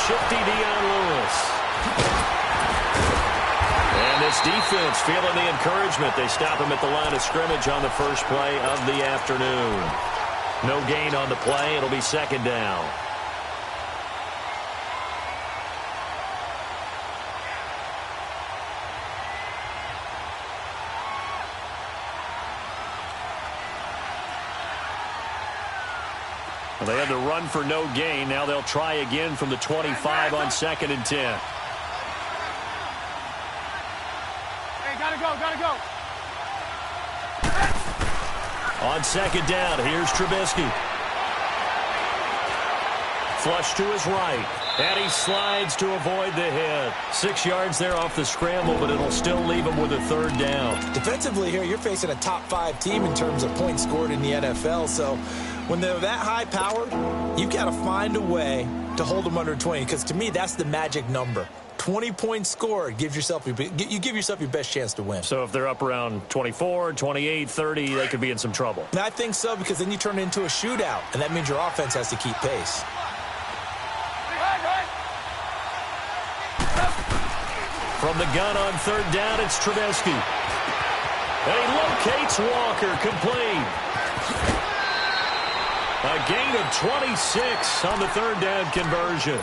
shifty Dion Lewis. And this defense feeling the encouragement. They stop him at the line of scrimmage on the first play of the afternoon. No gain on the play. It'll be second down. Well, they had to run for no gain. Now they'll try again from the 25 on 2nd and 10. Hey, gotta go. On 2nd down, here's Trubisky. Flush to his right. And he slides to avoid the hit. 6 yards there off the scramble, but it'll still leave him with a 3rd down. Defensively here, you're facing a top-5 team in terms of points scored in the NFL. So when they're that high-powered, you've got to find a way to hold them under 20. Because to me, that's the magic number. 20 points scored, you give yourself your best chance to win. So if they're up around 24, 28, 30, they could be in some trouble. And I think so, because then you turn it into a shootout, and that means your offense has to keep pace. From the gun on 3rd down, it's Trubisky. And he locates Walker, complete. A gain of 26 on the 3rd down conversion.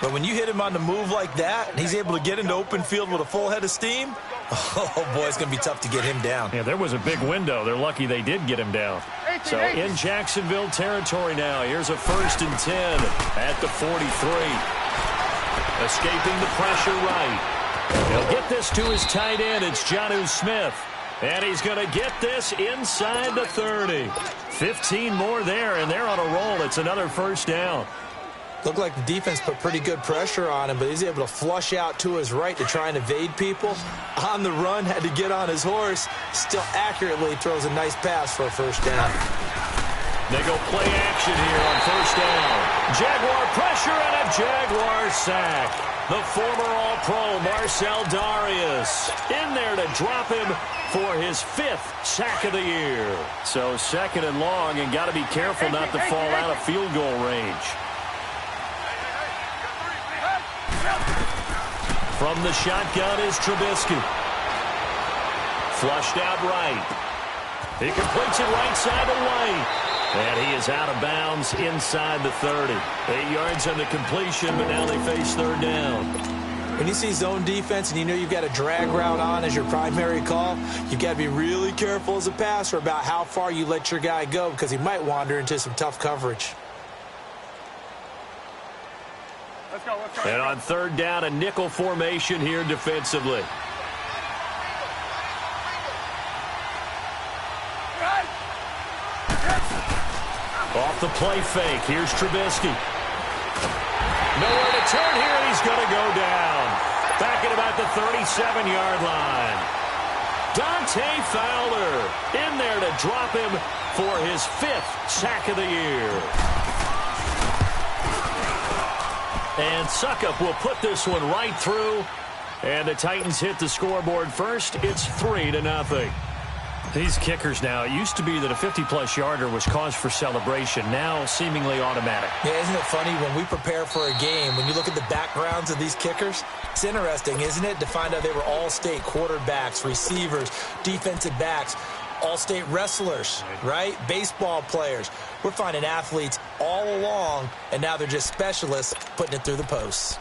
But when you hit him on the move like that, and he's able to get into open field with a full head of steam, oh, boy, it's going to be tough to get him down. Yeah, there was a big window. They're lucky they did get him down. So in Jacksonville territory now, here's a 1st and 10 at the 43. Escaping the pressure right. He'll get this to his tight end. It's Jonnu Smith. And he's going to get this inside the 30. 15 more there, and they're on a roll. It's another 1st down. Looked like the defense put pretty good pressure on him, but he's able to flush out to his right to try and evade people. On the run, had to get on his horse. Still accurately throws a nice pass for a 1st down. They go play action here on 1st down. Jaguar pressure and a Jaguar sack. The former All-Pro Marcel Darius in there to drop him for his 5th sack of the year. So 2nd and long, and got to be careful not to fall out of field goal range. From the shotgun is Trubisky. Flushed out right. He completes it right side to White. And he is out of bounds inside the 30. 8 yards on the completion, but now they face 3rd down. When you see zone defense and you know you've got a drag route on as your primary call, you've got to be really careful as a passer about how far you let your guy go, because he might wander into some tough coverage. Let's go. And on 3rd down, a nickel formation here defensively. Off the play fake, here's Trubisky. Nowhere to turn here, and he's going to go down. Back at about the 37-yard line. Dante Fowler in there to drop him for his 5th sack of the year. And Suckup will put this one right through. And the Titans hit the scoreboard first. It's 3-0. These kickers now, it used to be that a 50-plus yarder was cause for celebration. Now seemingly automatic. Yeah, isn't it funny when we prepare for a game, when you look at the backgrounds of these kickers, it's interesting, isn't it, to find out they were all-state quarterbacks, receivers, defensive backs, all-state wrestlers, right? Baseball players. We're finding athletes all along, and now they're just specialists putting it through the posts.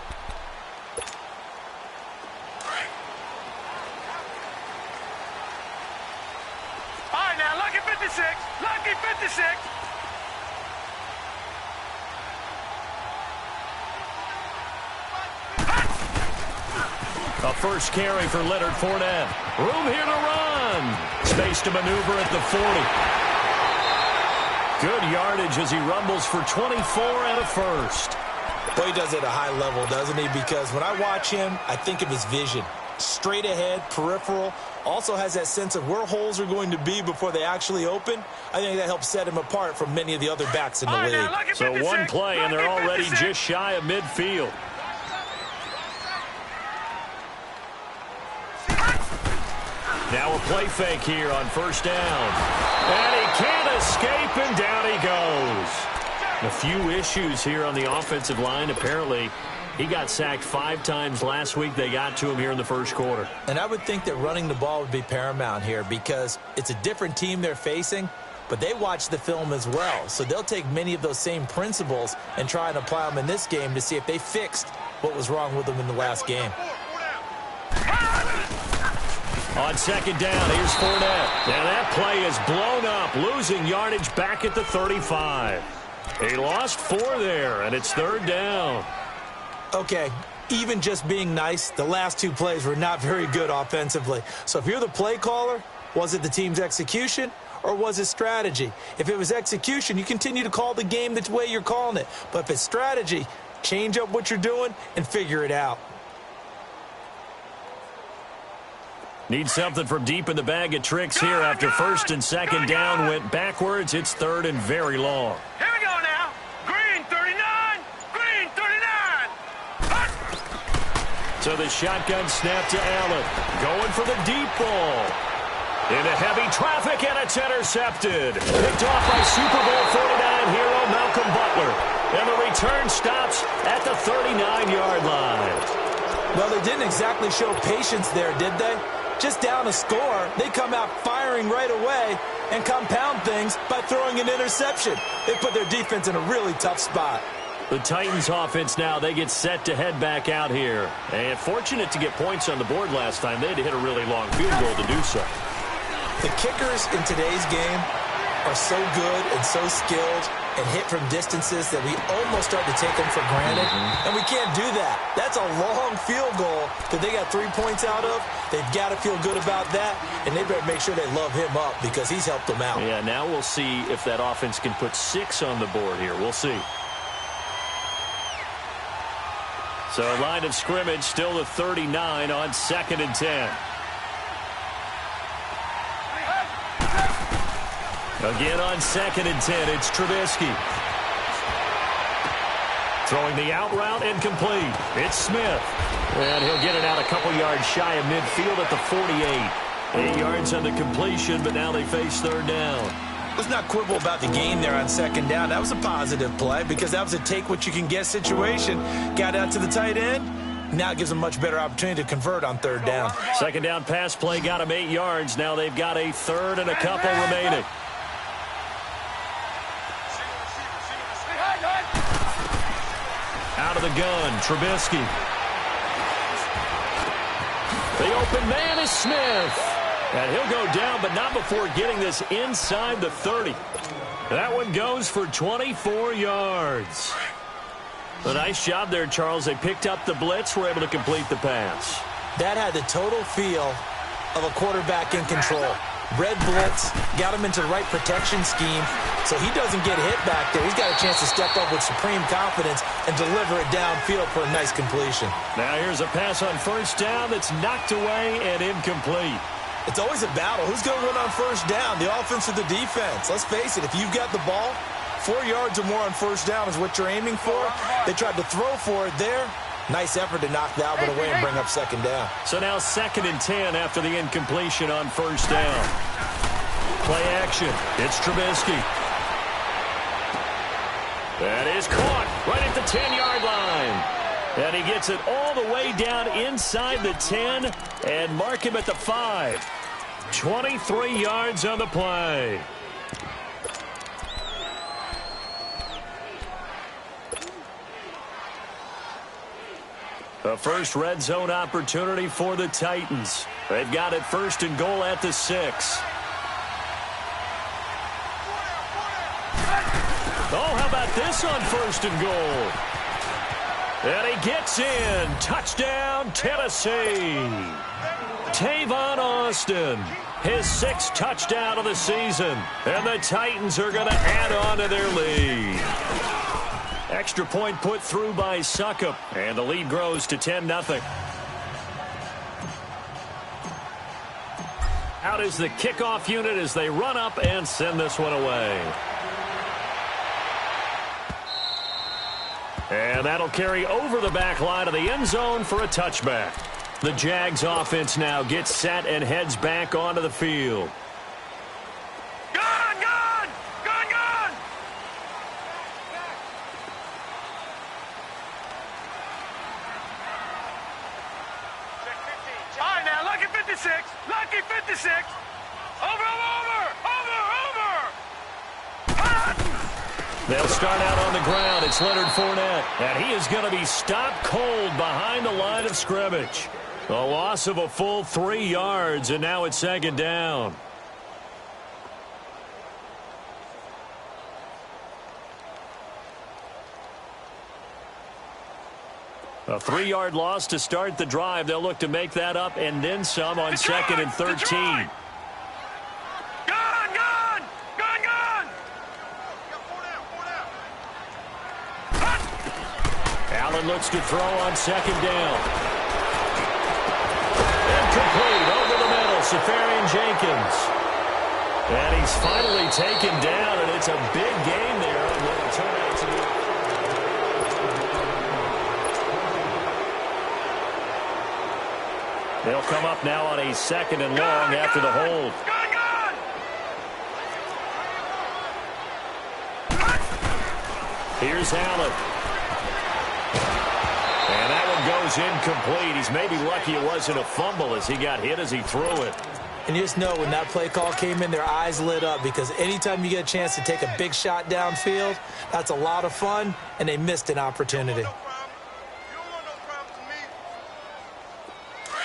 Lucky 56. A first carry for Leonard Fournette. Room here to run. Space to maneuver at the 40. Good yardage as he rumbles for 24 and a 1st. Well, he does it at a high level, doesn't he? Because when I watch him, I think of his vision. Straight ahead, peripheral, also has that sense of where holes are going to be before they actually open. I think that helps set him apart from many of the other backs in the league. So one play, and they're already just shy of midfield. Now a play fake here on 1st down. And he can't escape, and down he goes. A few issues here on the offensive line. Apparently, he got sacked 5 times last week. They got to him here in the first quarter. And I would think that running the ball would be paramount here because it's a different team they're facing, but they watch the film as well. So they'll take many of those same principles and try and apply them in this game to see if they fixed what was wrong with them in the last game. On second down, here's Fournette. And that play is blown up, losing yardage back at the 35. He lost 4 there, and it's 3rd down. Okay, even just being nice, the last 2 plays were not very good offensively. So if you're the play caller, was it the team's execution or was it strategy? If it was execution, you continue to call the game the way you're calling it. But if it's strategy, change up what you're doing and figure it out. Need something from deep in the bag of tricks here after 1st and 2nd down went backwards. It's 3rd and very long. Here we go now. Green 39. Green 39. Hut. So the shotgun snap to Allen. Going for the deep ball. Into heavy traffic, and it's intercepted. Picked off by Super Bowl 49 hero Malcolm Butler. And the return stops at the 39-yard line. Well, they didn't exactly show patience there, did they? Just down a score, they come out firing right away and compound things by throwing an interception. They put their defense in a really tough spot. The Titans offense now, they get set to head back out here. And fortunate to get points on the board last time. They had to hit a really long field goal to do so. The kickers in today's game are so good and so skilled and hit from distances that we almost start to take them for granted. And we can't do that. That's a long field goal that they got 3 points out of. They've got to feel good about that, and they better make sure they love him up because he's helped them out. Yeah, now we'll see if that offense can put 6 on the board here. We'll see. So line of scrimmage still the 39 on 2nd and 10. Again on 2nd and 10, it's Trubisky. Throwing the out route incomplete. It's Smith. And he'll get it out a couple yards shy of midfield at the 48. 8 yards on the completion, but now they face 3rd down. Let's not quibble about the gain there on 2nd down. That was a positive play because that was a take-what-you-can-get situation. Got out to the tight end. Now it gives them a much better opportunity to convert on 3rd down. 2nd down pass play got them 8 yards. Now they've got a 3rd and a couple remaining. Out of the gun, Trubisky. The open man is Smith. And he'll go down, but not before getting this inside the 30. That one goes for 24 yards. A nice job there, Charles. They picked up the blitz, were able to complete the pass. That had the total feel of a quarterback in control. Red blitz, got him into the right protection scheme, so he doesn't get hit back there. He's got a chance to step up with supreme confidence and deliver it downfield for a nice completion. Now here's a pass on 1st down that's knocked away and incomplete. It's always a battle. Who's going to win on 1st down, the offense or the defense? Let's face it, if you've got the ball, 4 yards or more on 1st down is what you're aiming for. They tried to throw for it there. Nice effort to knock that one away and bring up 2nd down. So now 2nd and 10 after the incompletion on 1st down. Play action. It's Trubisky. That is caught right at the 10-yard line. And he gets it all the way down inside the 10 and mark him at the 5. 23 yards on the play. A first red zone opportunity for the Titans. They've got it 1st and goal at the 6. Oh, how about this on 1st and goal? And he gets in. Touchdown, Tennessee. Tavon Austin, his 6th touchdown of the season. And the Titans are going to add on to their lead. Extra point put through by Succop, and the lead grows to 10-0. Out is the kickoff unit as they run up and send this one away. And that'll carry over the back line of the end zone for a touchback. The Jags offense now gets set and heads back onto the field. 56. Lucky 56. Over. They'll start out on the ground. It's Leonard Fournette. And he is going to be stopped cold behind the line of scrimmage. A loss of a full 3 yards, and now it's second down. A 3-yard loss to start the drive. They'll look to make that up and then some on second and 13. Allen looks to throw on second down. Incomplete over the middle. Safarian Jenkins. And he's finally taken down, and it's a big game there on what will turn out to be. They'll come up now on a second and long after the hold. Here's Allen. And that one goes incomplete. He's maybe lucky it wasn't a fumble as he got hit as he threw it. And you just know when that play call came in, their eyes lit up because anytime you get a chance to take a big shot downfield, that's a lot of fun, and they missed an opportunity.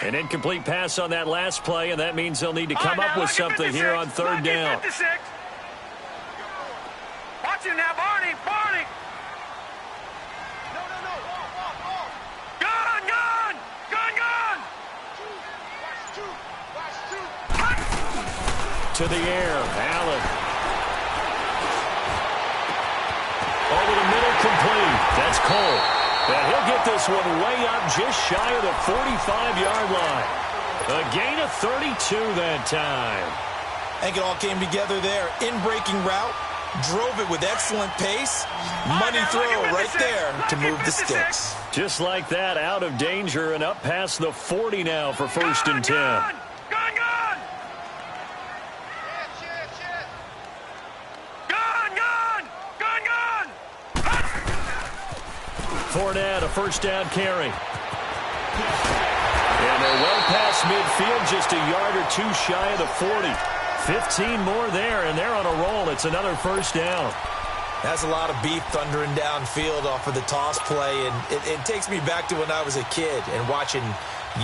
An incomplete pass on that last play, and that means they'll need to come up with something here on third down. Watch him now, Barney. To the air, Allen. Over the middle, complete. That's Cole. And he'll get this one way up just shy of the 45-yard line. A gain of 32 that time. I think it all came together there. In-breaking route, drove it with excellent pace. Money throw right there to move the sticks. Just like that, out of danger and up past the 40 now for first and 10. Fournette, a first down carry. And they're well past midfield, just a yard or two shy of the 40. 15 more there, and they're on a roll. It's another first down. That's a lot of beef thundering downfield off of the toss play, and it takes me back to when I was a kid and watching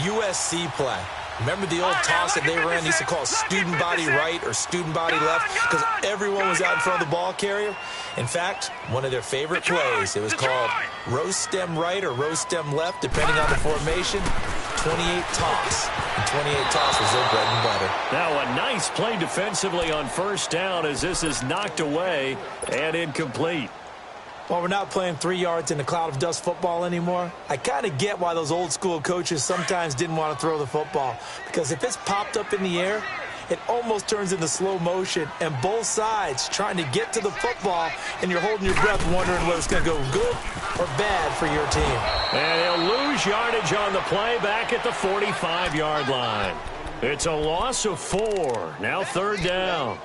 USC play. Remember the old toss that they ran? They used to call student body right or student body left because everyone was out in front of the ball carrier. In fact, one of their favorite plays, it was called row stem right or row stem left, depending on the formation. 28 toss. And 28 toss was their bread and butter. Now a nice play defensively on first down as this is knocked away and incomplete. Well, we're not playing 3 yards in a cloud of dust football anymore. I kind of get why those old school coaches sometimes didn't want to throw the football. Because if it's popped up in the air, it almost turns into slow motion. And both sides trying to get to the football, and you're holding your breath wondering whether it's going to go good or bad for your team. And he'll lose yardage on the play back at the 45-yard line. It's a loss of 4. Now third down.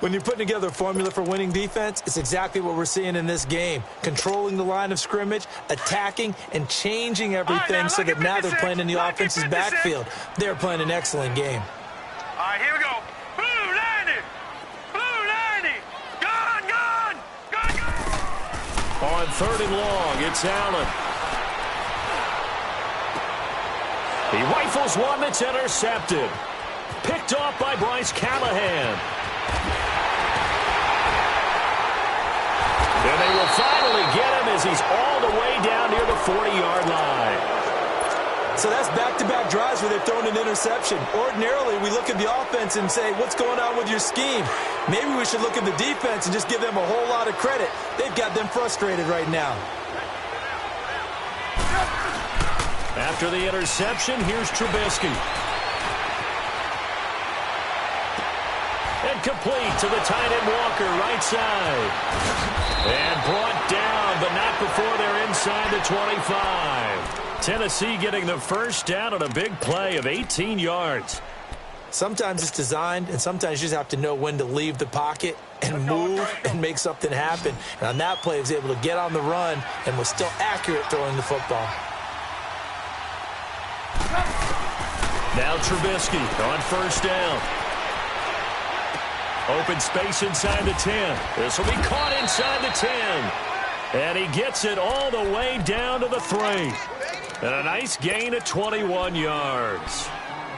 When you're putting together a formula for winning defense, it's exactly what we're seeing in this game. Controlling the line of scrimmage, attacking, and changing everything so that now they're playing in the offense's backfield. They're playing an excellent game. All right, here we go. Blue 90. Blue 90. Gone. On third and long, it's Allen. He rifles one that's intercepted. Picked off by Bryce Callahan. And they will finally get him as he's all the way down near the 40-yard line. So that's back-to-back drives where they've thrown an interception. Ordinarily, we look at the offense and say, what's going on with your scheme? Maybe we should look at the defense and just give them a whole lot of credit. They've got them frustrated right now. After the interception, here's Trubisky. And complete to the tight end Walker, right side. And brought down, but not before they're inside the 25. Tennessee getting the first down on a big play of 18 yards. Sometimes it's designed, and sometimes you just have to know when to leave the pocket and move and make something happen. And on that play, he was able to get on the run and was still accurate throwing the football. Now Trubisky on first down. Open space inside the 10. This will be caught inside the 10. And he gets it all the way down to the 3. And a nice gain of 21 yards.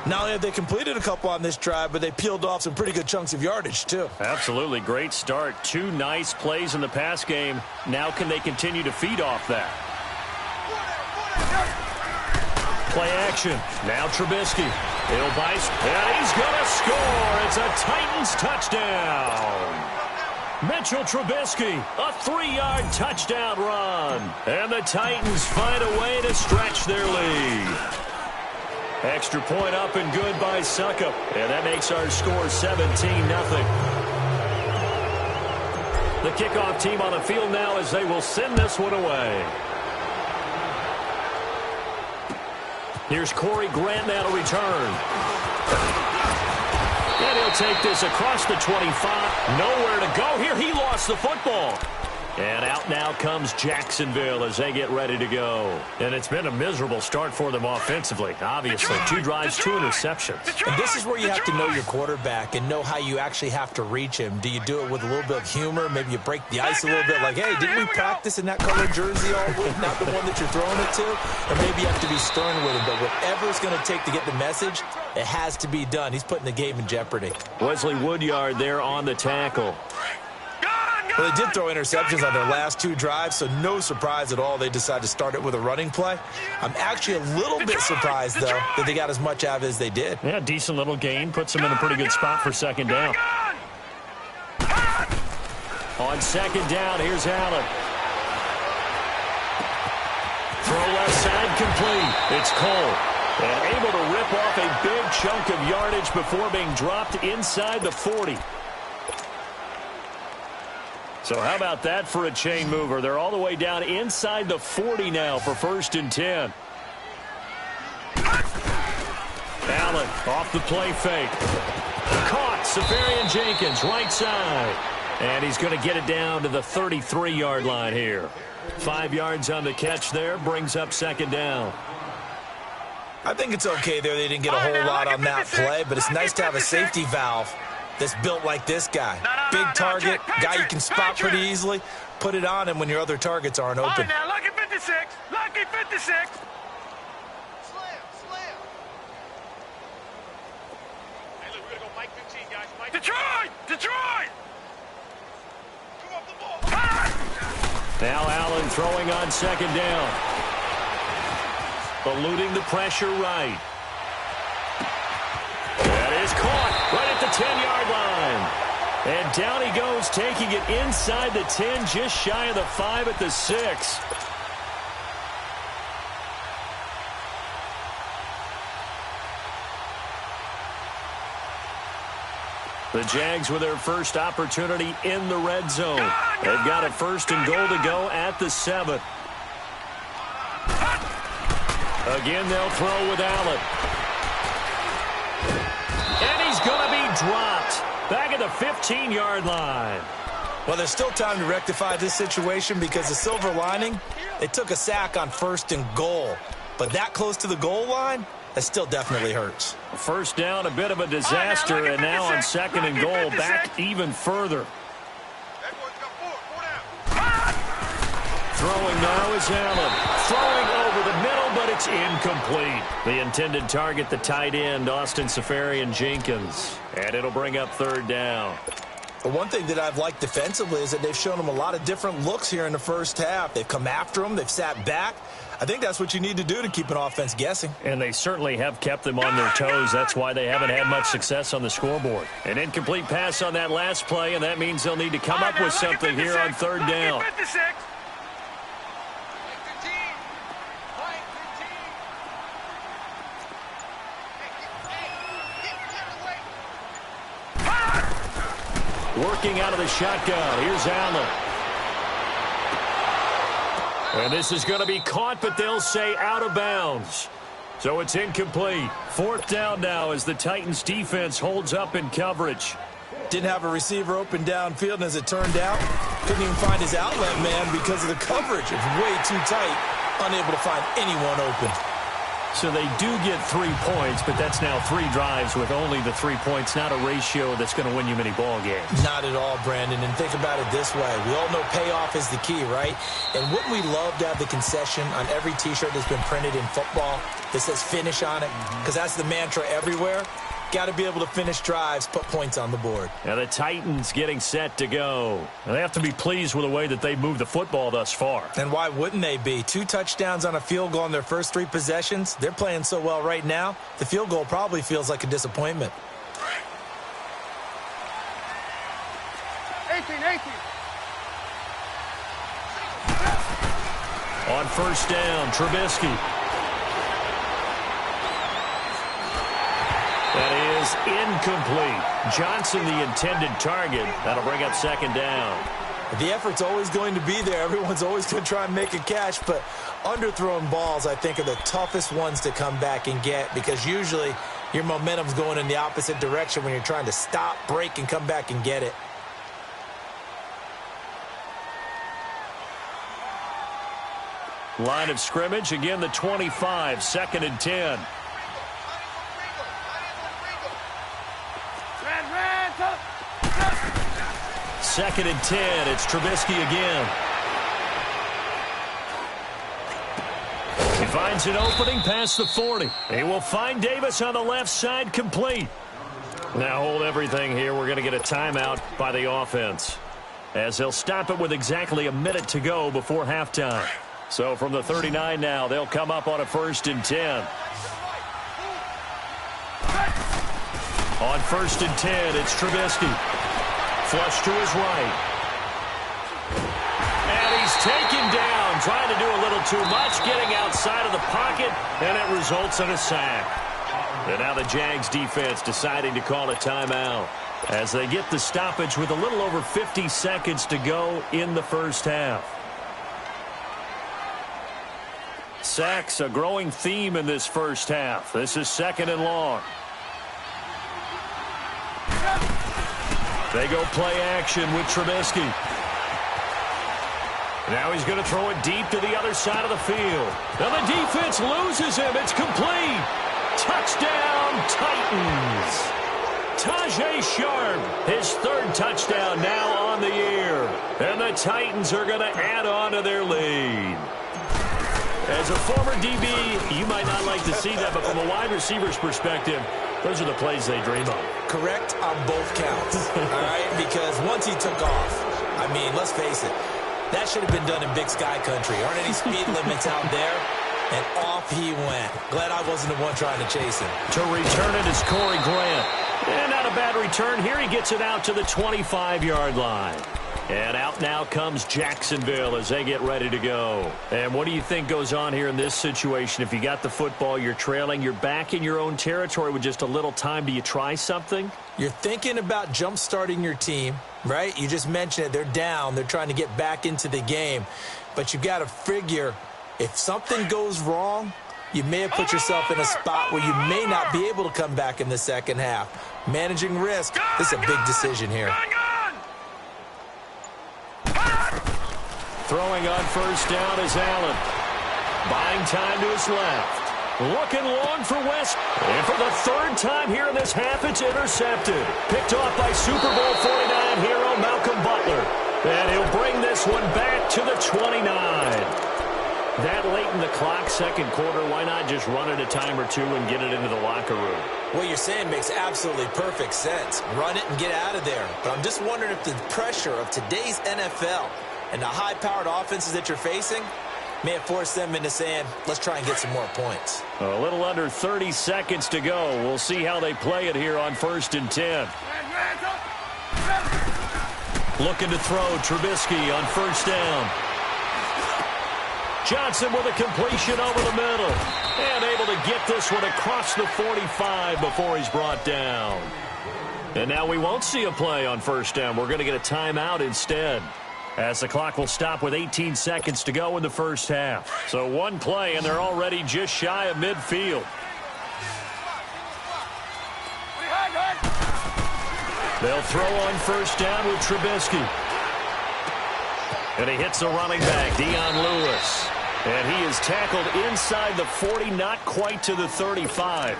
Not only have they completed a couple on this drive, but they peeled off some pretty good chunks of yardage, too. Absolutely great start. 2 nice plays in the pass game. Now can they continue to feed off that? Play action. Now Trubisky. He'll bice, and he's going to score. It's a Titans touchdown. Mitchell Trubisky, a 3-yard touchdown run. And the Titans find a way to stretch their lead. Extra point up and good by Suckup. And that makes our score 17-0. The kickoff team on the field now as they will send this one away. Here's Corey Grant now to return. And he'll take this across the 25. Nowhere to go here. He lost the football. And out now comes Jacksonville as they get ready to go. And it's been a miserable start for them offensively. Obviously, 2 drives, 2 interceptions. And this is where you have to know your quarterback and know how you actually have to reach him. Do you do it with a little bit of humor? Maybe you break the ice a little bit like, hey, didn't we practice in that colored jersey all week? Not the one that you're throwing it to? Or maybe you have to be stern with him. But whatever it's going to take to get the message, it has to be done. He's putting the game in jeopardy. Wesley Woodyard there on the tackle. Well, they did throw interceptions on their last 2 drives, so no surprise at all they decided to start it with a running play. I'm actually a little bit surprised, though, that they got as much out of it as they did. Yeah, decent little gain. Puts them in a pretty good spot for second down. On second down, here's Allen. Throw left side complete. It's Cole. And able to rip off a big chunk of yardage before being dropped inside the 40. So how about that for a chain mover? They're all the way down inside the 40 now for 1st and 10. Allen off the play fake. Caught. Safarian Jenkins right side. And he's going to get it down to the 33-yard line here. 5 yards on the catch there. Brings up second down. I think it's okay there. They didn't get a whole lot on that play, but it's nice to have a safety valve that's built like this guy. Big target, guy you can spot pretty easily. Put it on him when your other targets aren't open. All right, now, lucky 56. Lucky 56. Slam. Hey, look, we're going to go Mike 15, guys. Mike Detroit! Come up the ball. Now Allen throwing on second down. Eluding the pressure right. That is caught right at the 10-yard line. And down he goes, taking it inside the 10, just shy of the 5 at the 6. The Jags with their first opportunity in the red zone. They've got a 1st and goal to go at the 7. Again, they'll throw with Allen. And he's going to be dropped back at the 15-yard line. Well, there's still time to rectify this situation because the silver lining, they took a sack on 1st and goal. But that close to the goal line, that still definitely hurts. First down, a bit of a disaster, and now on 2nd and goal, back even further. Throwing now is Allen. Throwing over the middle, but it's incomplete. The intended target, the tight end, Austin Safarian Jenkins. And it'll bring up 3rd down. The one thing that I've liked defensively is that they've shown them a lot of different looks here in the first half. They've come after them. They've sat back. I think that's what you need to do to keep an offense guessing. And they certainly have kept them on their toes. That's why they haven't had much success on the scoreboard. An incomplete pass on that last play, and that means they'll need to come up with something here on 3rd down. Working out of the shotgun. Here's Allen. And this is going to be caught, but they'll say out of bounds. So it's incomplete. 4th down now as the Titans defense holds up in coverage. Didn't have a receiver open downfield, and as it turned out, couldn't even find his outlet man because of the coverage. It was way too tight, unable to find anyone open. So they do get 3 points, but that's now 3 drives with only the 3 points, not a ratio that's going to win you many ball games. Not at all, Brandon. And think about it this way. We all know payoff is the key, right? And wouldn't we love to have the concession on every T-shirt that's been printed in football that says finish on it? Because that's the mantra everywhere. Got to be able to finish drives, put points on the board. Now the Titans getting set to go. Now they have to be pleased with the way that they've moved the football thus far. And why wouldn't they be? 2 touchdowns on a field goal in their first 3 possessions. They're playing so well right now, the field goal probably feels like a disappointment. 18. On first down, Trubisky. That is incomplete. Johnson, the intended target. That'll bring up second down. The effort's always going to be there. Everyone's always going to try and make a catch, but underthrown balls, I think, are the toughest ones to come back and get because usually your momentum's going in the opposite direction when you're trying to stop, break, and come back and get it. Line of scrimmage, again the 25, 2nd and 10. Second and 10. It's Trubisky again. He finds an opening past the 40. He will find Davis on the left side, complete. Now hold everything here. We're going to get a timeout by the offense, as they'll stop it with exactly a minute to go before halftime. So from the 39 now, they'll come up on a 1st and 10. On 1st and 10, it's Trubisky. Flush to his right. And he's taken down, trying to do a little too much, getting outside of the pocket, and it results in a sack. And now the Jags defense deciding to call a timeout as they get the stoppage with a little over 50 seconds to go in the first half. Sacks, a growing theme in this first half. This is 2nd and long. They go play action with Trubisky. Now he's going to throw it deep to the other side of the field. Now the defense loses him. It's complete. Touchdown, Titans. Tajay Sharp, his 3rd touchdown now on the year. And the Titans are going to add on to their lead. As a former DB, you might not like to see that, but from a wide receiver's perspective, those are the plays they dream of. Correct on both counts, all right? Because once he took off, I mean, let's face it, that should have been done in Big Sky Country. Aren't any speed limits out there? And off he went. Glad I wasn't the one trying to chase him. To return it is Corey Grant. And not a bad return here. He gets it out to the 25-yard line. And out now comes Jacksonville as they get ready to go. And what do you think goes on here in this situation? If you got the football, you're trailing, you're back in your own territory with just a little time. Do you try something? You're thinking about jump-starting your team, right? You just mentioned it. They're down. They're trying to get back into the game. But you've got to figure if something goes wrong, you may have put yourself in a spot where you may not be able to come back in the second half. Managing risk, this is a big decision here. Throwing on first down is Allen. Buying time to his left. Looking long for West. And for the 3rd time here in this half, it's intercepted. Picked off by Super Bowl 49 hero Malcolm Butler. And he'll bring this one back to the 29. That late in the clock, 2nd quarter, why not just run it a time or two and get it into the locker room? What you're saying makes absolutely perfect sense. Run it and get out of there. But I'm just wondering if the pressure of today's NFL and the high-powered offenses that you're facing may have forced them into saying, let's try and get some more points. A little under 30 seconds to go. We'll see how they play it here on 1st and 10. Looking to throw, Trubisky on first down. Johnson with a completion over the middle. And able to get this one across the 45 before he's brought down. And now we won't see a play on first down. We're going to get a timeout instead, as the clock will stop with 18 seconds to go in the first half. So one play, and they're already just shy of midfield. They'll throw on first down with Trubisky. And he hits the running back, Dion Lewis. And he is tackled inside the 40, not quite to the 35.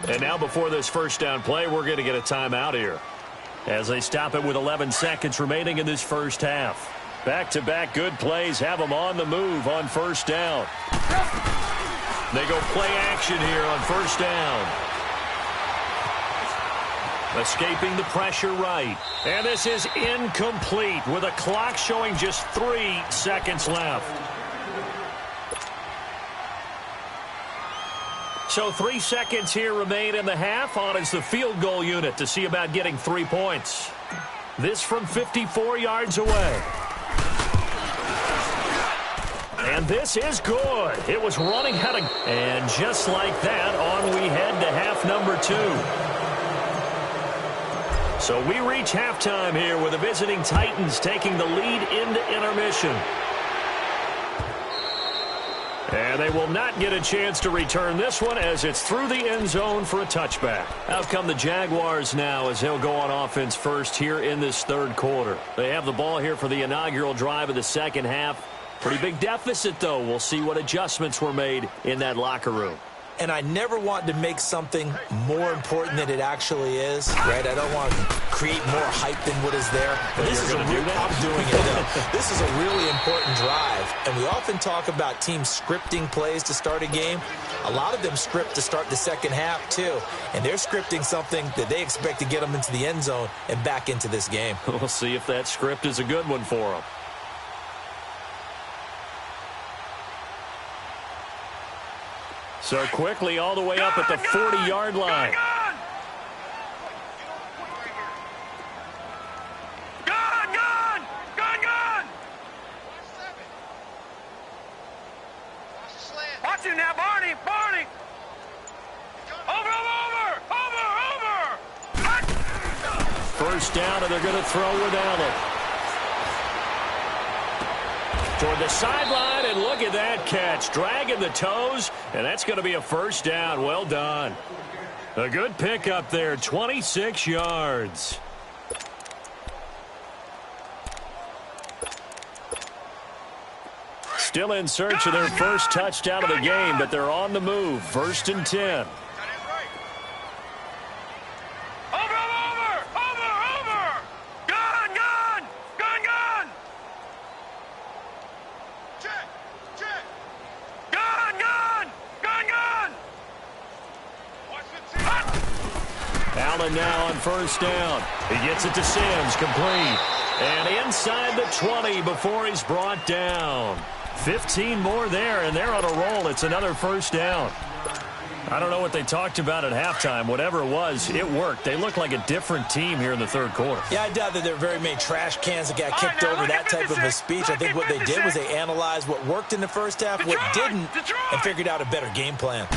And now before this first down play, we're going to get a timeout here, as they stop it with 11 seconds remaining in this first half. Back-to-back good plays have them on the move on first down. They go play action here on first down. Escaping the pressure right. And this is incomplete with a clock showing just 3 seconds left. So 3 seconds here remain in the half. On is the field goal unit to see about getting 3 points. This from 54 yards away. And this is good. It was running out of... And just like that, on we head to half number 2. So we reach halftime here with the visiting Titans taking the lead into intermission. And they will not get a chance to return this one as it's through the end zone for a touchback. Out come the Jaguars now as they'll go on offense first here in this third quarter. They have the ball here for the inaugural drive of the second half. Pretty big deficit, though. We'll see what adjustments were made in that locker room. And I never want to make something more important than it actually is, right? I don't want to create more hype than what is there. But this is I'm doing it, though. This is a really important drive. And we often talk about teams scripting plays to start a game. A lot of them script to start the second half, too. And they're scripting something that they expect to get them into the end zone and back into this game. We'll see if that script is a good one for them. So quickly all the way up at the 40-yard line. Watch him now, Barney. Over. First down, and they're going to throw with Allen. Toward the sideline, and look at that catch. Dragging the toes, and that's going to be a first down. Well done. A good pickup there, 26 yards. Still in search of their first touchdown of the game, but they're on the move. First and 10. Allen now on first down. He gets it to Sims, complete. And inside the 20 before he's brought down. 15 more there, and they're on a roll. It's another first down. I don't know what they talked about at halftime. Whatever it was, it worked. They look like a different team here in the third quarter. Yeah, I doubt that there are very many trash cans that got kicked over, that type of a speech. I think what they did was they analyzed what worked in the first half, what didn't, and figured out a better game plan.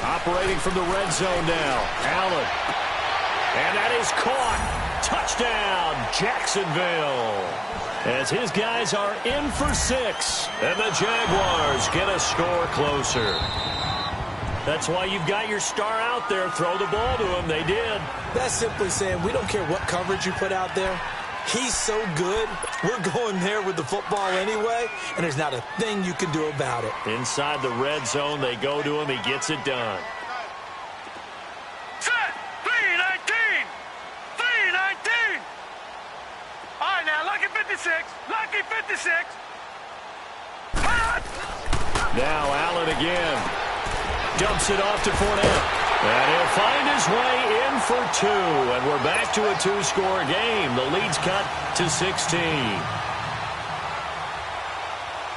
Operating from the red zone now, Allen. And that is caught. Touchdown, Jacksonville. As his guys are in for 6. And the Jaguars get a score closer. That's why you've got your star out there. Throw the ball to him. They did. That's simply saying we don't care what coverage you put out there. He's so good, we're going there with the football anyway, and there's not a thing you can do about it. Inside the red zone, they go to him. He gets it done. Set! 3-19! 3-19! All right, now, lucky 56. Lucky 56. Now Allen again. Dumps it off to Fournette. And he'll find his way in for 2. And we're back to a 2-score game. The lead's cut to 16.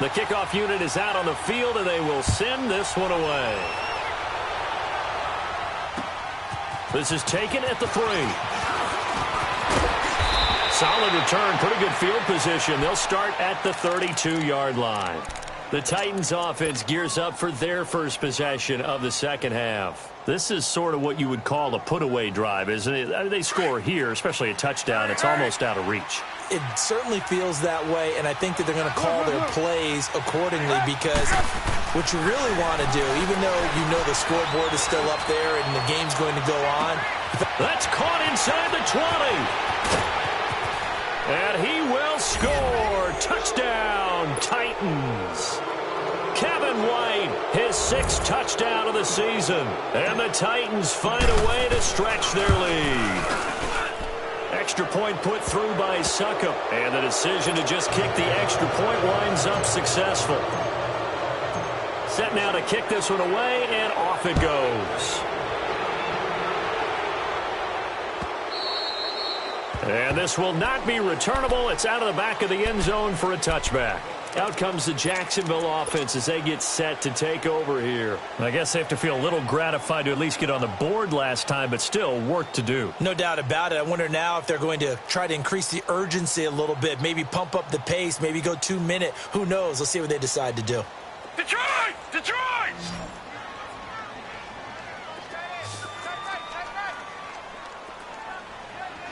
The kickoff unit is out on the field, and they will send this one away. This is taken at the 3. Solid return, pretty good field position. They'll start at the 32-yard line. The Titans offense gears up for their first possession of the second half. This is sort of what you would call a put-away drive, isn't it? I mean, they score here, especially a touchdown. It's almost out of reach. It certainly feels that way, and I think that they're going to call their plays accordingly, because what you really want to do, even though you know the scoreboard is still up there and the game's going to go on. That's caught inside the 20. And he will score. Touchdown, Titans. Kevin White, his 6th touchdown of the season. And the Titans find a way to stretch their lead. Extra point put through by Succop. And the decision to just kick the extra point winds up successful. Set now to kick this one away, and off it goes. And this will not be returnable. It's out of the back of the end zone for a touchback. Out comes the Jacksonville offense as they get set to take over here. I guess they have to feel a little gratified to at least get on the board last time, but still work to do. No doubt about it. I wonder now if they're going to try to increase the urgency a little bit, maybe pump up the pace, maybe go 2-minute. Who knows? Let's see what they decide to do. Detroit! Detroit!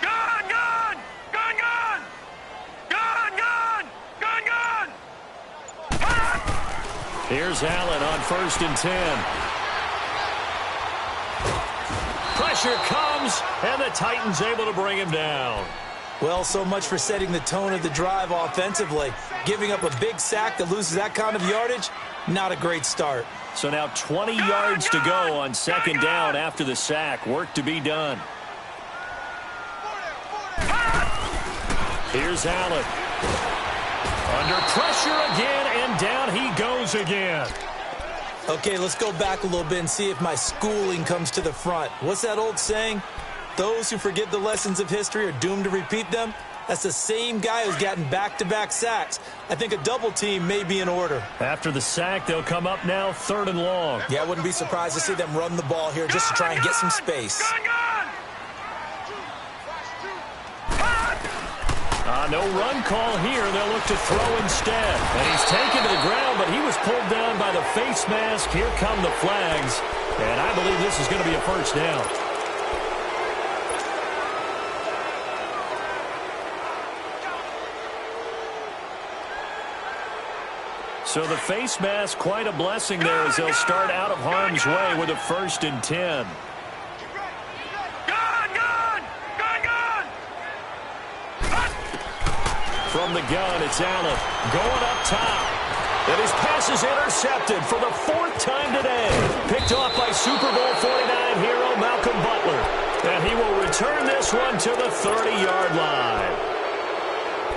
Gun! Gun! Gun! Gun! Gun! Gun! Gun! Gun! Here's Allen on 1st and 10. Pressure comes, and the Titans able to bring him down. Well, so much for setting the tone of the drive offensively. Giving up a big sack that loses that kind of yardage, not a great start. So now 20 yards to go on 2nd down after the sack. Work to be done. Here's Allen. Under pressure again, and down he goes again. Okay, let's go back a little bit and see if my schooling comes to the front. What's that old saying? Those who forget the lessons of history are doomed to repeat them. That's the same guy who's gotten back-to-back sacks. I think a double team may be in order. After the sack, they'll come up now 3rd and long. Yeah, I wouldn't be surprised to see them run the ball here just to try and get some space. No run call here. They'll look to throw instead. And he's taken to the ground, but he was pulled down by the face mask. Here come the flags. And I believe this is going to be a 1st down. So the face mask, quite a blessing there as they'll start out of harm's way with a 1st and 10. From the gun, it's Allen going up top. And his pass is intercepted for the 4th time today. Picked off by Super Bowl 49 hero Malcolm Butler. And he will return this one to the 30-yard line.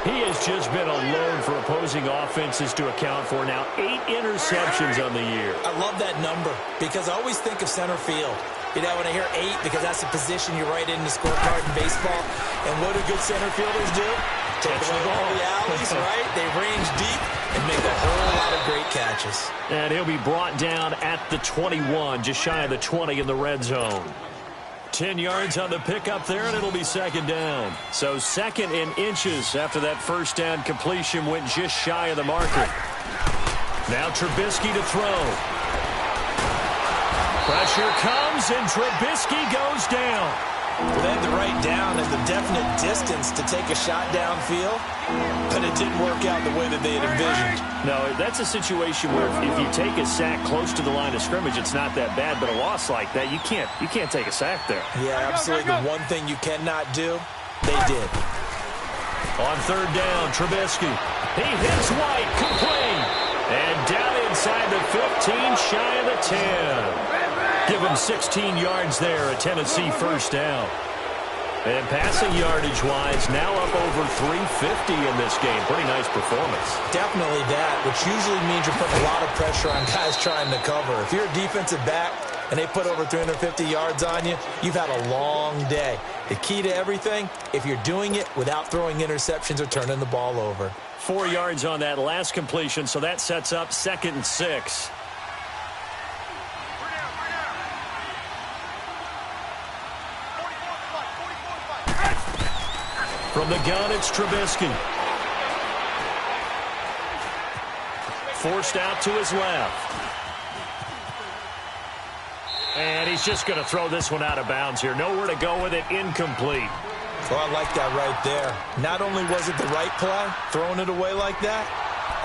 He has just been a load for opposing offenses to account for. Now 8 interceptions on the year. I love that number because I always think of center field. You know, when I hear 8, because that's the position you write in the scorecard in baseball. And what do good center fielders do? Take away all the alleys, right? They range deep and make a whole lot of great catches. And he'll be brought down at the 21, just shy of the 20 in the red zone. 10 yards on the pickup there, and it'll be 2nd down. So 2nd in inches after that 1st down completion went just shy of the marker. Now Trubisky to throw. Pressure comes, and Trubisky goes down. They had the right down and the definite distance to take a shot downfield, but it didn't work out the way that they had envisioned. No, that's a situation where if you take a sack close to the line of scrimmage, it's not that bad, but a loss like that, you can't take a sack there. Yeah, absolutely. The one thing you cannot do, they did. On 3rd down, Trubisky. He hits White, complete. And down inside the 15, shy of the 10. Give him 16 yards there, a Tennessee 1st down. And passing yardage-wise, now up over 350 in this game. Pretty nice performance. Definitely that, which usually means you're putting a lot of pressure on guys trying to cover. If you're a defensive back and they put over 350 yards on you, you've had a long day. The key to everything, if you're doing it without throwing interceptions or turning the ball over. 4 yards on that last completion, so that sets up 2nd and 6. From the gun, it's Trubisky. Forced out to his left. And he's just going to throw this one out of bounds here. Nowhere to go with it, incomplete. Well, I like that right there. Not only was it the right play, throwing it away like that,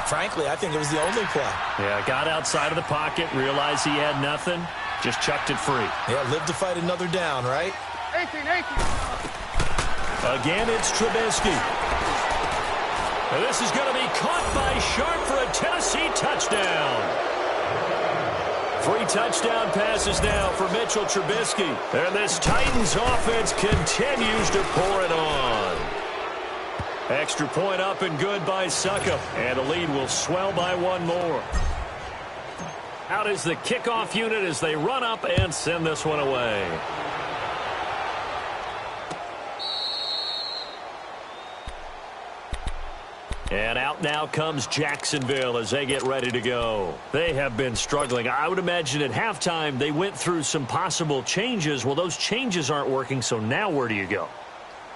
frankly, I think it was the only play. Yeah, got outside of the pocket, realized he had nothing, just chucked it free. Yeah, live to fight another down, right? 18. Again, it's Trubisky. And this is going to be caught by Sharp for a Tennessee touchdown. 3 touchdown passes now for Mitchell Trubisky. And this Titans offense continues to pour it on. Extra point up and good by Suckup. And the lead will swell by 1 more. Out is the kickoff unit as they run up and send this one away. And out now comes Jacksonville as they get ready to go. They have been struggling. I would imagine at halftime they went through some possible changes. Well, those changes aren't working, so now where do you go?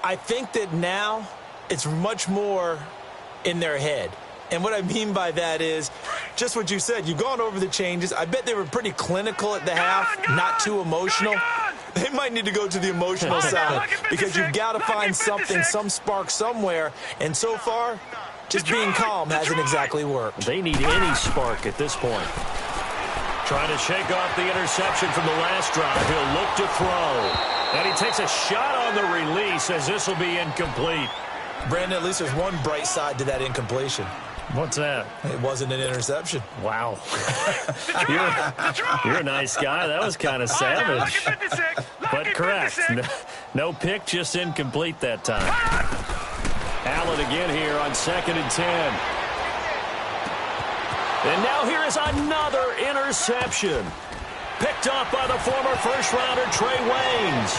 I think that now it's much more in their head. And what I mean by that is just what you said. You've gone over the changes. I bet they were pretty clinical at the half, not too emotional. They might need to go to the emotional side because you've got to find something, some spark somewhere. And so far, just being calm hasn't exactly worked. They need any spark at this point. Trying to shake off the interception from the last drive. He'll look to throw. And he takes a shot on the release as this will be incomplete. Brandon, at least there's one bright side to that incompletion. What's that? It wasn't an interception. Wow. You're a nice guy. That was kind of savage. But correct. No pick, just incomplete that time. Allen again here on 2nd and 10. And now here is another interception. Picked off by the former first-rounder Trey Waynes.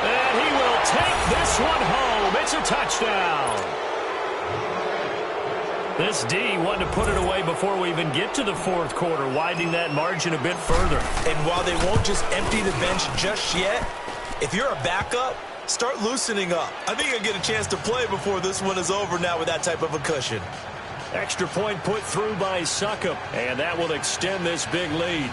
And he will take this one home. It's a touchdown. This D wanted to put it away before we even get to the 4th quarter, widening that margin a bit further. And while they won't just empty the bench just yet, if you're a backup, start loosening up. I think you'll get a chance to play before this one is over now with that type of a cushion. Extra point put through by Suckup, and that will extend this big lead.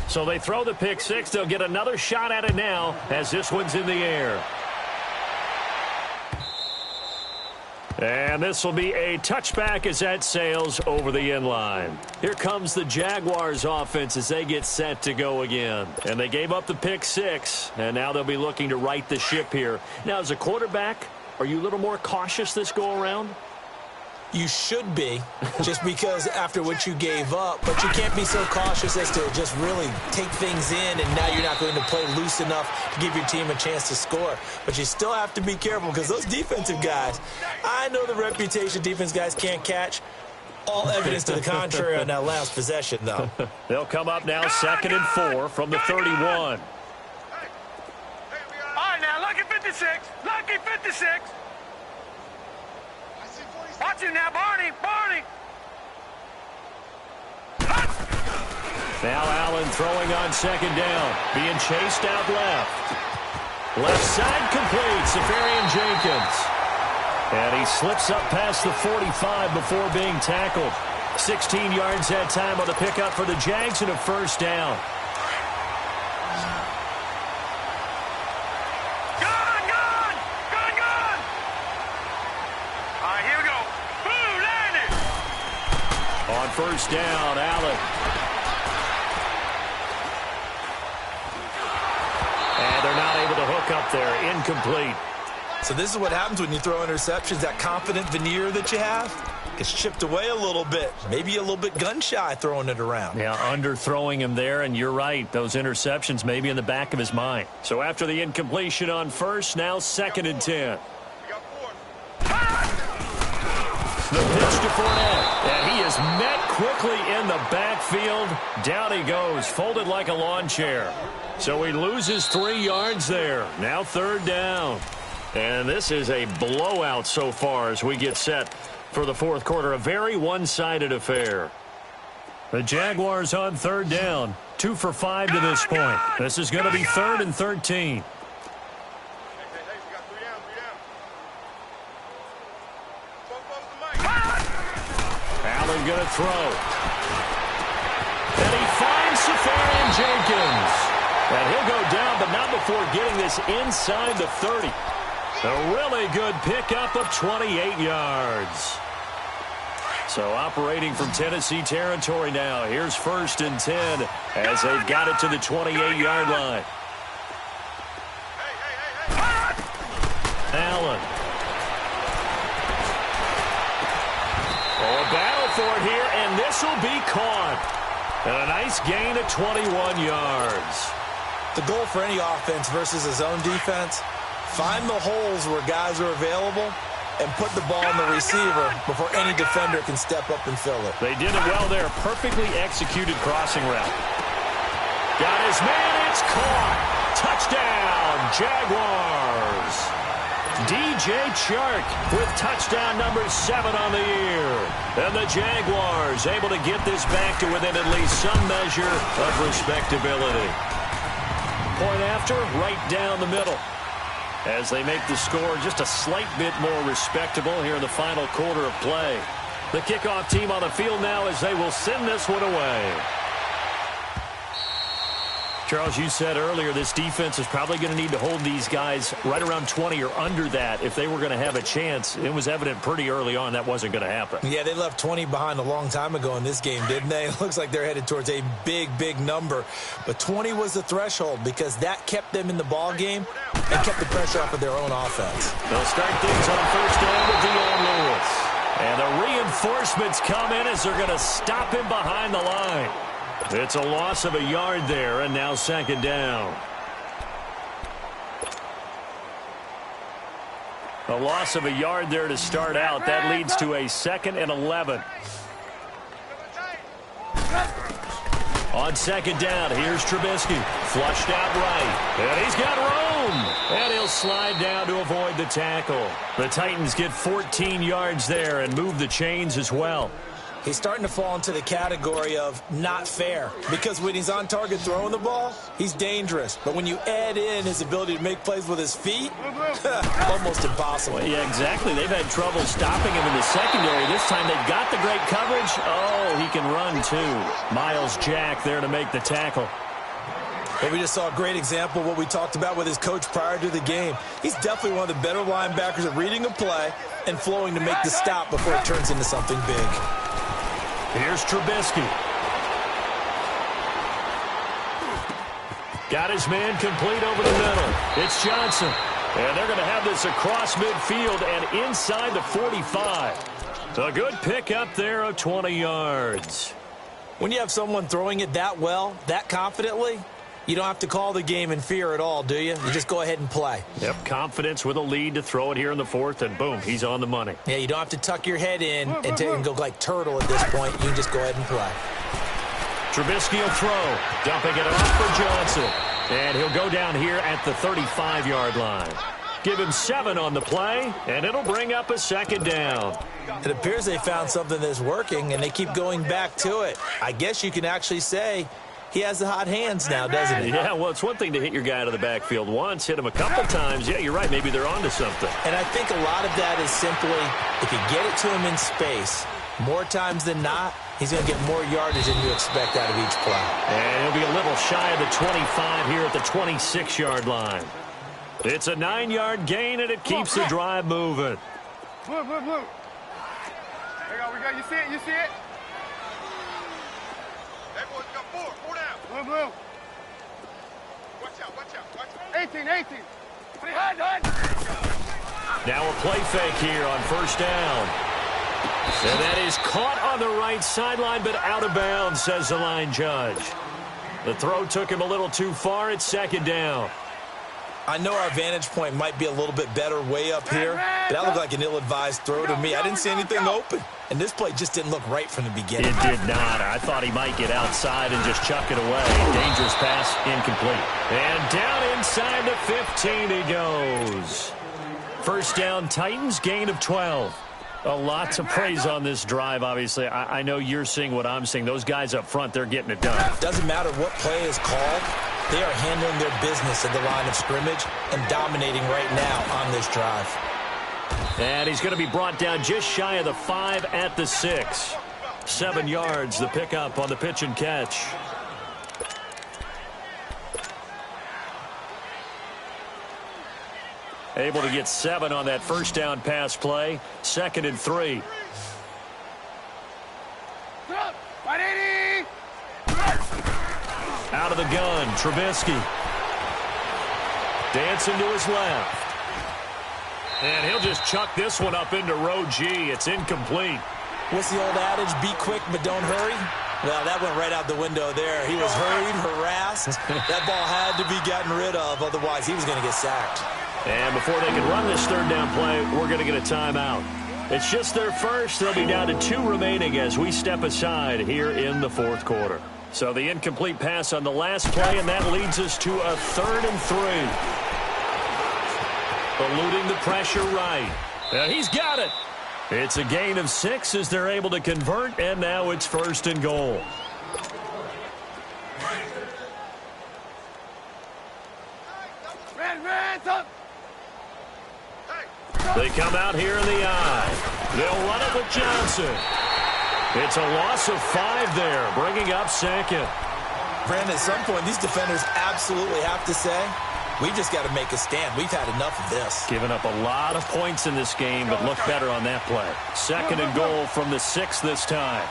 So they throw the pick 6. They'll get another shot at it now as this one's in the air. And this will be a touchback as that sails over the end line. Here comes the Jaguars offense as they get set to go again. And they gave up the pick 6, and now they'll be looking to right the ship here. Now, as a quarterback, are you a little more cautious this go-around? You should be, just because after what you gave up, but you can't be so cautious as to just really take things in, and now you're not going to play loose enough to give your team a chance to score. But you still have to be careful because those defensive guys, I know the reputation defense guys can't catch. All evidence to the contrary on that last possession, though. They'll come up now 2nd and 4 from the 31. All right, now, lucky 56. Lucky 56. Watch him now, Barney. Barney. Now Allen throwing on 2nd down. Being chased out left. Left side complete. Safarian Jenkins. And he slips up past the 45 before being tackled. 16 yards that time on the pickup for the Jags and a 1st down. On 1st down, Allen. And they're not able to hook up there. Incomplete. So this is what happens when you throw interceptions. That confident veneer that you have gets chipped away a little bit. Maybe a little bit gun-shy throwing it around. Yeah, underthrowing him there, and you're right. Those interceptions may be in the back of his mind. So after the incompletion on 1st, now 2nd and 10. The pitch to Fournette, and he is met quickly in the backfield. Down he goes, folded like a lawn chair. So he loses 3 yards there. Now 3rd down. And this is a blowout so far as we get set for the 4th quarter. A very one-sided affair. The Jaguars on 3rd down. 2 for 5 to this point. This is going to be 3rd and 13. Allen going to throw. And he finds Safarian Jenkins. And he'll go down, but not before getting this inside the 30. A really good pickup of 28 yards. So operating from Tennessee territory now. Here's 1st and 10 as they've got it to the 28-yard line. Allen. Oh, a battle for it here, and this will be caught. And a nice gain of 21 yards. The goal for any offense versus a zone defense, find the holes where guys are available and put the ball on the receiver before any defender can step up and fill it. They did it well there. Perfectly executed crossing route. Got his man. It's caught. Touchdown, Jaguars. DJ Chark with touchdown number 7 on the year. And the Jaguars able to get this back to within at least some measure of respectability. Point after, right down the middle. As they make the score just a slight bit more respectable here in the final quarter of play. The kickoff team on the field now as they will send this one away. Charles, you said earlier this defense is probably going to need to hold these guys right around 20 or under that if they were going to have a chance. It was evident pretty early on that wasn't going to happen. Yeah, they left 20 behind a long time ago in this game, didn't they? It looks like they're headed towards a big, big number. But 20 was the threshold because that kept them in the ball game and kept the pressure off of their own offense. They'll start things on 1st down with Dion Lewis. And the reinforcements come in as they're going to stop him behind the line. It's a loss of a yard there, and now 2nd down. A loss of a yard there to start out. That leads to a 2nd and 11. On 2nd down, here's Trubisky. Flushed out right. And he's got room. And he'll slide down to avoid the tackle. The Titans get 14 yards there and move the chains as well. He's starting to fall into the category of not fair because when he's on target throwing the ball, he's dangerous. But when you add in his ability to make plays with his feet, almost impossible. Well, yeah, exactly. They've had trouble stopping him in the secondary. This time they've got the great coverage. Oh, he can run too. Miles Jack there to make the tackle. Well, we just saw a great example of what we talked about with his coach prior to the game. He's definitely one of the better linebackers at reading a play and flowing to make the stop before it turns into something big. Here's Trubisky. Got his man complete over the middle. It's Johnson. And they're going to have this across midfield and inside the 45. A good pickup there of 20 yards. When you have someone throwing it that well, that confidently, you don't have to call the game in fear at all, do you? You just go ahead and play. Yep, confidence with a lead to throw it here in the 4th, and boom, he's on the money. Yeah, you don't have to tuck your head in and go like turtle at this point. You can just go ahead and play. Trubisky will throw, dumping it off for Johnson. And he'll go down here at the 35-yard line. Give him 7 on the play, and it'll bring up a 2nd down. It appears they found something that's working, and they keep going back to it. I guess you can actually say he has the hot hands now, doesn't he? Yeah, well, it's one thing to hit your guy out of the backfield once, hit him a couple times. Yeah, you're right. Maybe they're onto something. And I think a lot of that is simply if you get it to him in space, more times than not, he's going to get more yardage than you expect out of each play. And he'll be a little shy of the 25 here at the 26-yard line. It's a 9-yard gain, and it keeps the drive moving. Blue. There you go, we got. You see it? You see it? Everyone's got 4 down. Blue. Watch out. 18. Now a play fake here on 1st down. And that is caught on the right sideline, but out of bounds, says the line judge. The throw took him a little too far. It's 2nd down. I know our vantage point might be a little bit better way up here, but that looked like an ill-advised throw to me. I didn't see anything open, and this play just didn't look right from the beginning. It did not. I thought he might get outside and just chuck it away. Dangerous pass, incomplete. And down inside the 15 he goes. 1st down, Titans, gain of 12. A lot to praise on this drive, obviously. I know you're seeing what I'm seeing. Those guys up front, they're getting it done. Doesn't matter what play is called. They are handling their business at the line of scrimmage and dominating right now on this drive. And he's going to be brought down just shy of the 5 at the 6. 7 yards, the pickup on the pitch and catch. Able to get 7 on that 1st down pass play. 2nd and 3. Out of the gun, Trubisky. Dancing to his left. And he'll just chuck this one up into row G. It's incomplete. What's the old adage? Be quick, but don't hurry. Well, that went right out the window there. He was hurried, harassed. That ball had to be gotten rid of. Otherwise, he was going to get sacked. And before they can run this third down play, we're going to get a timeout. It's just their first. They'll be down to 2 remaining as we step aside here in the fourth quarter. So the incomplete pass on the last play, and that leads us to a 3rd and 3. Eluding the pressure right. And he's got it. It's a gain of 6 as they're able to convert, and now it's 1st and goal. They come out here in the eye. They'll run it with Johnson. It's a loss of 5 there, bringing up 2nd. Brandon, at some point, these defenders absolutely have to say, we just got to make a stand. We've had enough of this. Giving up a lot of points in this game, but look better on that play. 2nd and goal from the 6 this time.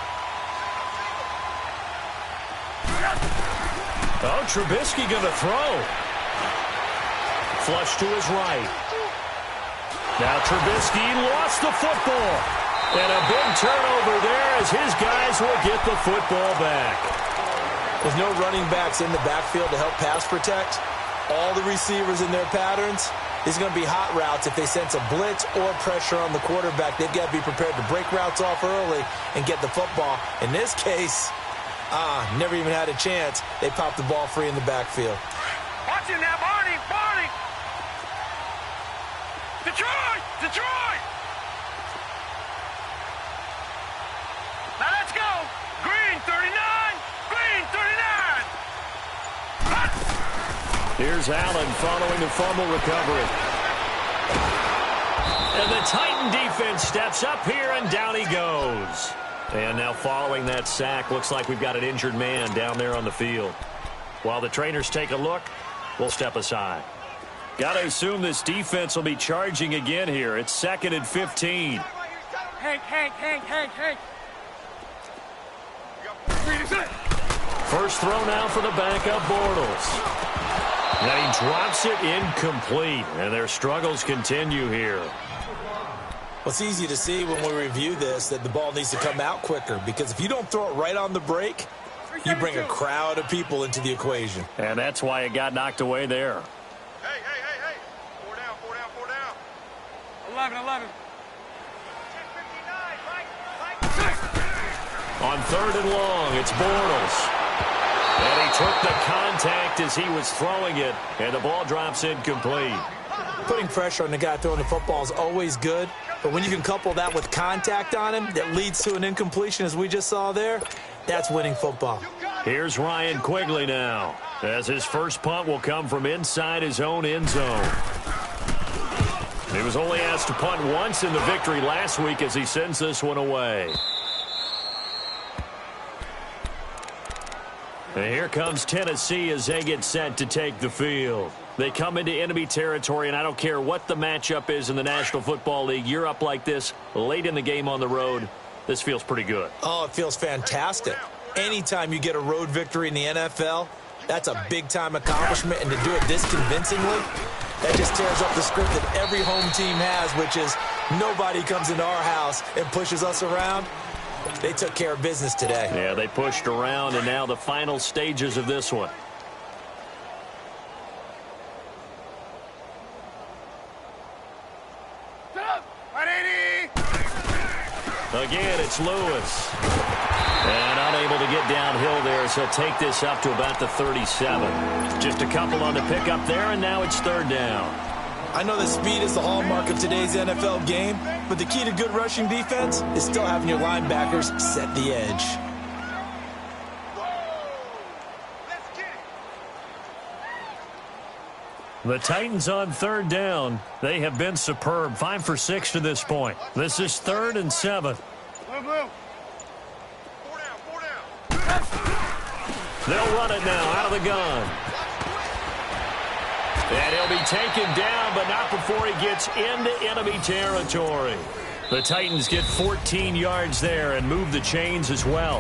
Oh, Trubisky going to throw. Flush to his right. Now Trubisky lost the football. And a big turnover there as his guys will get the football back. There's no running backs in the backfield to help pass protect. All the receivers in their patterns, these are going to be hot routes if they sense a blitz or pressure on the quarterback. They've got to be prepared to break routes off early and get the football. In this case, never even had a chance. They popped the ball free in the backfield. Watch him now, Barney! Barney! Detroit! Detroit! Now let's go! Green 39! Green 39! Here's Allen following the fumble recovery. And the Titan defense steps up here, and down he goes. And now following that sack, looks like we've got an injured man down there on the field. While the trainers take a look, we'll step aside. Got to assume this defense will be charging again here. It's 2nd and 15. Hank. First throw now for the backup Bortles. Now he drops it incomplete, and their struggles continue here. Well, it's easy to see when we review this that the ball needs to come out quicker, because if you don't throw it right on the break, you bring a crowd of people into the equation. And that's why it got knocked away there. Hey. 4 down. 11. On 3rd and long, it's Bortles. And he took the contact as he was throwing it, and the ball drops incomplete. Putting pressure on the guy throwing the football is always good, but when you can couple that with contact on him that leads to an incompletion, as we just saw there, that's winning football. Here's Ryan Quigley now, as his first punt will come from inside his own end zone. He was only asked to punt once in the victory last week as he sends this one away. And here comes Tennessee as they get set to take the field. They come into enemy territory, and I don't care what the matchup is in the National Football League. You're up like this late in the game on the road. This feels pretty good. Oh, it feels fantastic. Anytime you get a road victory in the NFL, that's a big-time accomplishment, and to do it this convincingly, that just tears up the script that every home team has, which is nobody comes into our house and pushes us around. They took care of business today. Yeah, they pushed around, and now the final stages of this one. Again, it's Lewis. And unable to get downhill there, so he'll take this up to about the 37. Just a couple on the pickup there, and now it's 3rd down. I know that speed is the hallmark of today's NFL game, but the key to good rushing defense is still having your linebackers set the edge. The Titans on 3rd down. They have been superb. 5 for 6 to this point. This is 3rd and 7. Blue. 4 down. They'll run it now out of the gun. And he'll be taken down, but not before he gets into enemy territory. The Titans get 14 yards there and move the chains as well.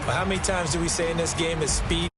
How many times do we say in this game is speed